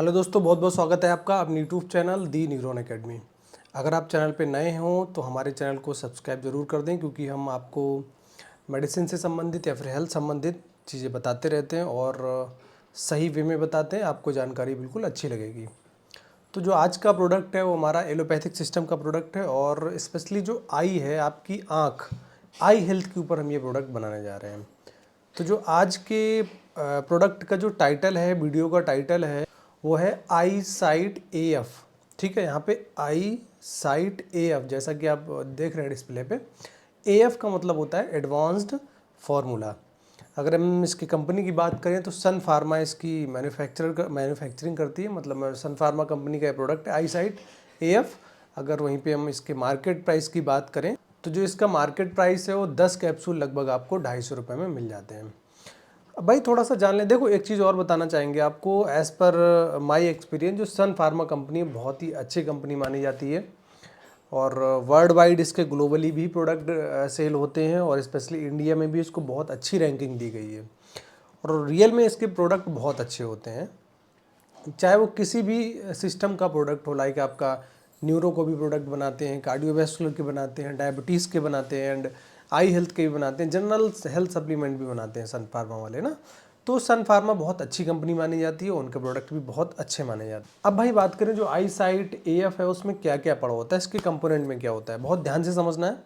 Hello दोस्तों, बहुत बहुत स्वागत है आपका अपनी यूट्यूब चैनल दी न्यूरॉन एकेडमी। अगर आप चैनल पे नए हों तो हमारे चैनल को सब्सक्राइब ज़रूर कर दें, क्योंकि हम आपको मेडिसिन से संबंधित या फिर हेल्थ संबंधित चीज़ें बताते रहते हैं और सही वे में बताते हैं। आपको जानकारी बिल्कुल अच्छी लगेगी। तो जो आज का प्रोडक्ट है वो हमारा एलोपैथिक सिस्टम का प्रोडक्ट है, और स्पेशली जो आई है, आपकी आँख, आई हेल्थ के ऊपर हम ये प्रोडक्ट बनाने जा रहे हैं। तो जो आज के प्रोडक्ट का जो टाइटल है, वीडियो का टाइटल है, वो है आई साइट AF। ठीक है, यहाँ पे आई साइट AF, जैसा कि आप देख रहे हैं डिस्प्ले पे। AF का मतलब होता है एडवांस्ड फार्मूला। अगर हम इसकी कंपनी की बात करें तो सन फार्मा इसकी मैन्युफैक्चरिंग करती है। मतलब सन फार्मा कंपनी का ये प्रोडक्ट है आई साइट AF। अगर वहीं पे हम इसके मार्केट प्राइस की बात करें तो जो इसका मार्केट प्राइस है वो 10 कैप्सूल लगभग आपको 250 रुपये में मिल जाते हैं। अब भाई थोड़ा सा जान लें। देखो, एक चीज़ और बताना चाहेंगे आपको। एज़ पर माय एक्सपीरियंस, जो सन फार्मा कंपनी बहुत ही अच्छी कंपनी मानी जाती है, और वर्ल्ड वाइड इसके ग्लोबली भी प्रोडक्ट सेल होते हैं, और स्पेशली इंडिया में भी इसको बहुत अच्छी रैंकिंग दी गई है। और रियल में इसके प्रोडक्ट बहुत अच्छे होते हैं, चाहे वो किसी भी सिस्टम का प्रोडक्ट हो। लाइक आपका न्यूरो को भी प्रोडक्ट बनाते हैं, कार्डियोवैस्कुलर के बनाते हैं, डायबिटीज़ के बनाते हैं, एंड आई हेल्थ के भी बनाते हैं, जनरल हेल्थ सप्लीमेंट भी बनाते हैं सन फार्मा वाले ना। तो सन फार्मा बहुत अच्छी कंपनी मानी जाती है, उनके प्रोडक्ट भी बहुत अच्छे माने जाते हैं। अब भाई बात करें जो आई साइट AF है, उसमें क्या क्या पड़ा होता है, इसके कंपोनेंट में क्या होता है, बहुत ध्यान से समझना है।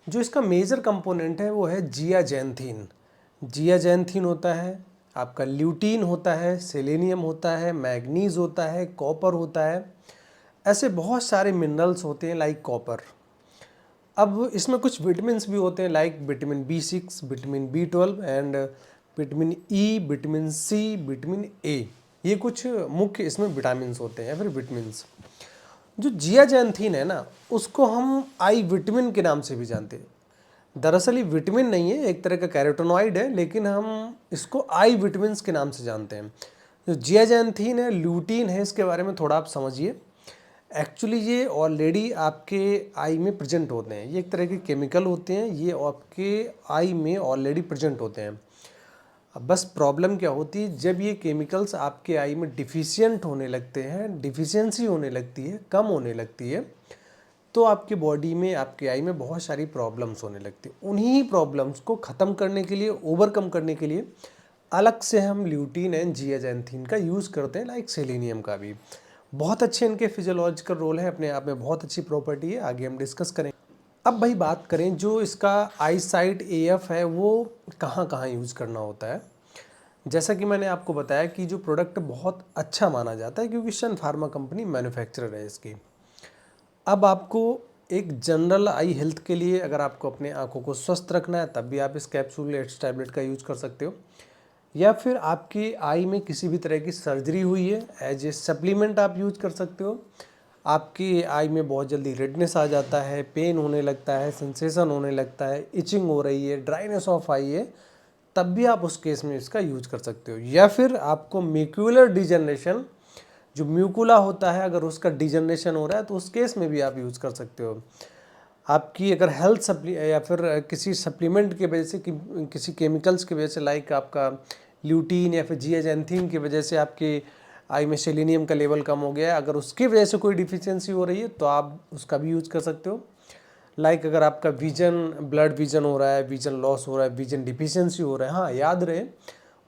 जो इसका मेजर कंपोनेंट है वो है जियाजेंथीन। जियाजेंथीन होता है, आपका ल्यूटीन होता है, सेलेनियम होता है, मैग्नीज होता है, कॉपर होता है। ऐसे बहुत सारे मिनरल्स होते हैं लाइक कॉपर। अब इसमें कुछ विटामिन्स भी होते हैं like vitamin B6, vitamin B12 and vitamin E, vitamin C, vitamin A। ये कुछ मुख्य इसमें विटामिन्स होते हैं या फिर विटामिन्स। जो जियाजेंथीन है ना, उसको हम आई विटामिन के नाम से भी जानते हैं। दरअसल ये विटामिन नहीं है, एक तरह का कैरोटीनॉइड है, लेकिन हम इसको आई विटामिन्स के नाम से जानते हैं। जो जियाजेंथीन है, ल्यूटीन है, इसके बारे में थोड़ा आप समझिए। एक्चुअली ये ऑलरेडी आपके आई में प्रेजेंट होते हैं। ये एक तरह के केमिकल होते हैं, ये आपके आई में ऑलरेडी प्रेजेंट होते हैं। अब बस प्रॉब्लम क्या होती है, जब ये केमिकल्स आपके आई में डिफिशियंट होने लगते हैं, डिफिशियंसी होने लगती है, कम होने लगती है, तो आपकी बॉडी में, आपके आई में बहुत सारी प्रॉब्लम्स होने लगती हैं। उन्हीं प्रॉब्लम्स को ख़त्म करने के लिए, ओवरकम करने के लिए अलग से हम ल्यूटीन एंड जियाजेंथीन का यूज़ करते हैं, लाइक सेलेनियम का भी। बहुत अच्छे इनके फिजियोलॉजिकल रोल है, अपने आप में बहुत अच्छी प्रॉपर्टी है, आगे हम डिस्कस करें। अब भाई बात करें जो इसका आई साइट AF है, वो कहाँ कहाँ यूज़ करना होता है। जैसा कि मैंने आपको बताया कि जो प्रोडक्ट बहुत अच्छा माना जाता है, क्योंकि सन फार्मा कंपनी मैन्युफैक्चरर है इसकी। अब आपको एक जनरल आई हेल्थ के लिए, अगर आपको अपने आँखों को स्वस्थ रखना है, तब भी आप इस कैप्सूल एड्स टैबलेट का यूज़ कर सकते हो। या फिर आपकी आई में किसी भी तरह की सर्जरी हुई है, एज ए सप्लीमेंट आप यूज कर सकते हो। आपकी आई में बहुत जल्दी रेडनेस आ जाता है, पेन होने लगता है, सेंसेशन होने लगता है, इचिंग हो रही है, ड्राइनेस ऑफ आई है, तब भी आप उस केस में इसका यूज कर सकते हो। या फिर आपको म्यूकुलर डिजनरेशन, जो म्यूकुला होता है, अगर उसका डिजनरेशन हो रहा है तो उस केस में भी आप यूज़ कर सकते हो। आपकी अगर हेल्थ सप्ली या फिर किसी सप्लीमेंट की वजह से, किसी केमिकल्स की वजह से, लाइक आपका ल्यूटीन या फिर जियाजेंथीन की वजह से आपके आई में सेलेनियम का लेवल कम हो गया है, अगर उसकी वजह से कोई डिफिशियंसी हो रही है तो आप उसका भी यूज़ कर सकते हो। लाइक अगर आपका विजन, ब्लड विजन हो रहा है, विजन लॉस हो रहा है, विजन डिफिशियंसी हो रहा है, हाँ याद रहे,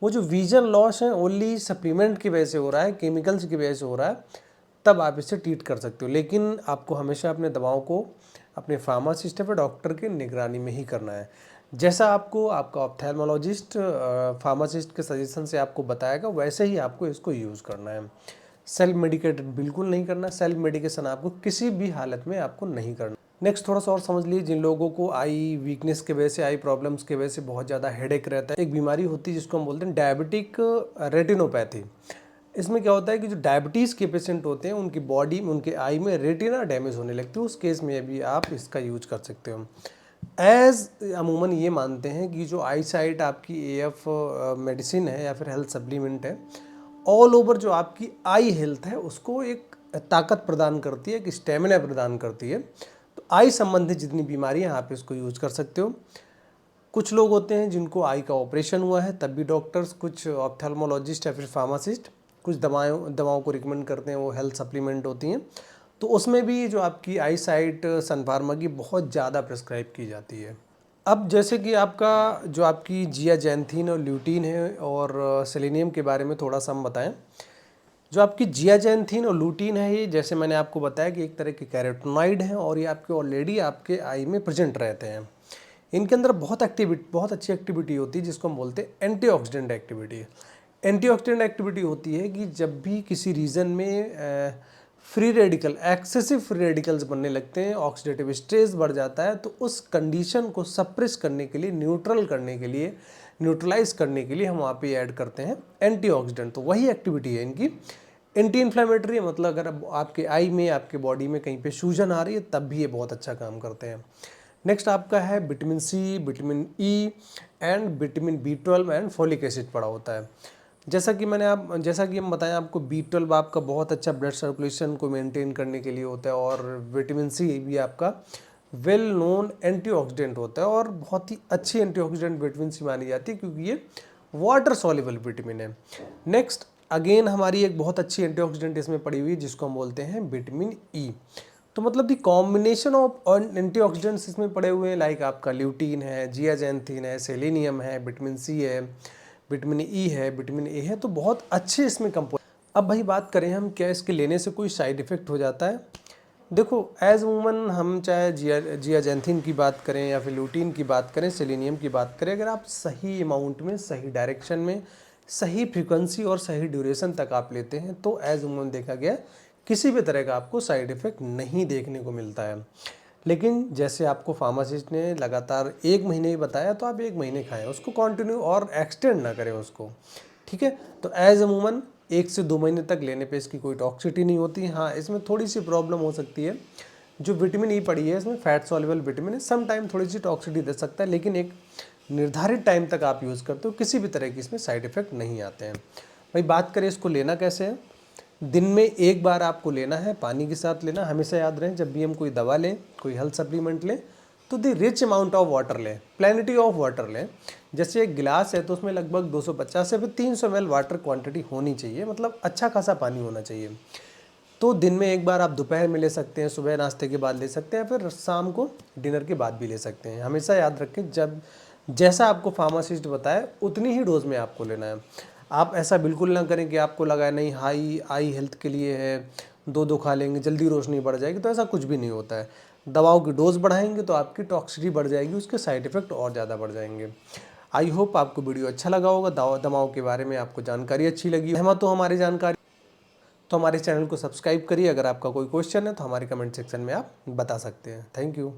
वो जो विजन लॉस है ओनली सप्लीमेंट की वजह से हो रहा है, केमिकल्स की वजह से हो रहा है, तब आप इसे ट्रीट कर सकते हो। लेकिन आपको हमेशा अपने दवाओं को अपने फार्मासिस्ट या फिर डॉक्टर की निगरानी में ही करना है। जैसा आपको आपका ऑप्थेल्मोलॉजिस्ट, फार्मासिस्ट के सजेशन से आपको बताएगा, वैसे ही आपको इसको यूज़ करना है। सेल्फ मेडिकेटेड बिल्कुल नहीं करना। सेल्फ मेडिकेशन आपको किसी भी हालत में आपको नहीं करना। नेक्स्ट थोड़ा सा और समझ लीजिए, जिन लोगों को आई वीकनेस के वजह से, आई प्रॉब्लम्स के वजह से बहुत ज़्यादा हेडेक रहता है, एक बीमारी होती है जिसको हम बोलते हैं डायबिटिक रेटिनोपैथी। इसमें क्या होता है कि जो डायबिटीज़ के पेशेंट होते हैं, उनकी बॉडी में, उनके आई में रेटिना डैमेज होने लगती है, उस केस में भी आप इसका यूज कर सकते हो। एज अमूमन ये मानते हैं कि जो आई साइट आपकी AF मेडिसिन है या फिर हेल्थ सप्लीमेंट है, ऑल ओवर जो आपकी आई हेल्थ है उसको एक ताकत प्रदान करती है, एक स्टेमिना प्रदान करती है। तो आई संबंधित जितनी बीमारियां, आप इसको यूज कर सकते हो। कुछ लोग होते हैं जिनको आई का ऑपरेशन हुआ है, तब भी डॉक्टर्स, कुछ ऑप्थेल्मोलॉजिस्ट या फिर फार्मासिस्ट कुछ दवाओं को रिकमेंड करते हैं, वो हेल्थ सप्लीमेंट होती हैं, तो उसमें भी जो आपकी आई साइट सन फार्मा की बहुत ज़्यादा प्रिस्क्राइब की जाती है। अब जैसे कि आपका जो आपकी जियाजैंथीन और ल्यूटीन है और सेलेनियम के बारे में थोड़ा सा हम बताएं। जो आपकी जियाजैंथीन और लूटीन है, ये जैसे मैंने आपको बताया कि एक तरह के कैरोटीनॉइड हैं और ये आपके ऑलरेडी आपके आई में प्रेजेंट रहते हैं। इनके अंदर बहुत अच्छी एक्टिविटी होती है जिसको हम बोलते हैं एंटीऑक्सीडेंट एक्टिविटी। एंटीऑक्सीडेंट एक्टिविटी होती है कि जब भी किसी रीजन में free radical, excessive free radicals बनने लगते हैं, ऑक्सीडेटिव स्ट्रेस बढ़ जाता है, तो उस कंडीशन को सप्रेस करने के लिए, न्यूट्रल करने के लिए, न्यूट्रलाइज करने के लिए हम वहाँ पे ऐड करते हैं एंटीऑक्सीडेंट। तो वही एक्टिविटी है इनकी। एंटी इन्फ्लेमेटरी मतलब अगर आपके आई में, आपके बॉडी में कहीं पे सूजन आ रही है तब भी ये बहुत अच्छा काम करते हैं। नेक्स्ट आपका है vitamin C, vitamin E and vitamin B12 and folic acid पड़ा होता है। जैसा कि हम बताएं आपको, B12 आपका बहुत अच्छा ब्लड सर्कुलेशन को मेंटेन करने के लिए होता है और विटामिन सी भी आपका वेल नोन एंटीऑक्सीडेंट होता है और बहुत ही अच्छी एंटीऑक्सीडेंट विटामिन सी मानी जाती है क्योंकि ये वाटर सॉल्युबल विटामिन है। नेक्स्ट अगेन हमारी एक बहुत अच्छी एंटीऑक्सीडेंट इसमें पड़ी हुई है जिसको हम बोलते हैं विटामिन ई। तो मतलब दी कॉम्बिनेशन ऑफ एंटीऑक्सीडेंट्स इसमें पड़े हुए हैं, लाइक आपका ल्यूटीन है, जियाजैंथीन है, सेलेनियम है, विटामिन सी है, विटामिन ई है, विटामिन ए है, तो बहुत अच्छे इसमें कंपोज। अब भाई बात करें हम, क्या इसके लेने से कोई साइड इफ़ेक्ट हो जाता है? देखो एज वूमन हम चाहे जियाजैंथीन की बात करें या फिर ल्यूटीन की बात करें, सेलेनियम की बात करें, अगर आप सही अमाउंट में, सही डायरेक्शन में, सही फ्रीक्वेंसी और सही ड्यूरेशन तक आप लेते हैं तो एज वूमन देखा गया किसी भी तरह का आपको साइड इफ़ेक्ट नहीं देखने को मिलता है। लेकिन जैसे आपको फार्मासिस्ट ने लगातार 1 महीने ही बताया तो आप 1 महीने खाएं, उसको कंटिन्यू और एक्सटेंड ना करें उसको, ठीक है। तो एज अमूमन 1 से 2 महीने तक लेने पे इसकी कोई टॉक्सिसिटी नहीं होती। हाँ, इसमें थोड़ी सी प्रॉब्लम हो सकती है, जो विटामिन ई पड़ी है इसमें फैट सॉल्युबल विटामिन है, सम टाइम थोड़ी सी टॉक्सिसिटी दे सकता है, लेकिन एक निर्धारित टाइम तक आप यूज़ करते हो किसी भी तरह की इसमें साइड इफ़ेक्ट नहीं आते हैं। भाई बात करें इसको लेना कैसे है, दिन में 1 बार आपको लेना है, पानी के साथ लेना। हमेशा याद रहे जब भी हम कोई दवा लें, कोई हेल्थ सप्लीमेंट लें, तो दी रिच अमाउंट ऑफ वाटर लें, प्लेनिटी ऑफ वाटर लें। जैसे एक गिलास है तो उसमें लगभग 250 से फिर 300 ml वाटर क्वांटिटी होनी चाहिए, मतलब अच्छा खासा पानी होना चाहिए। तो दिन में 1 बार आप दोपहर में ले सकते हैं, सुबह नाश्ते के बाद ले सकते हैं, फिर शाम को डिनर के बाद भी ले सकते हैं। हमेशा याद रखें जब जैसा आपको फार्मासिस्ट बताए उतनी ही डोज में आपको लेना है। आप ऐसा बिल्कुल ना करें कि आपको लगा नहीं हाई आई हेल्थ के लिए है, 2 खा लेंगे जल्दी रोशनी बढ़ जाएगी, तो ऐसा कुछ भी नहीं होता है। दवाओं की डोज बढ़ाएंगे तो आपकी टॉक्सिसिटी बढ़ जाएगी, उसके साइड इफ़ेक्ट और ज़्यादा बढ़ जाएंगे। आई होप आपको वीडियो अच्छा लगा होगा, दवाओं के बारे में आपको जानकारी अच्छी लगी, सहमत हो हमारी जानकारी तो हमारे चैनल को सब्सक्राइब करिए। अगर आपका कोई क्वेश्चन है तो हमारे कमेंट सेक्शन में आप बता सकते हैं। Thank you.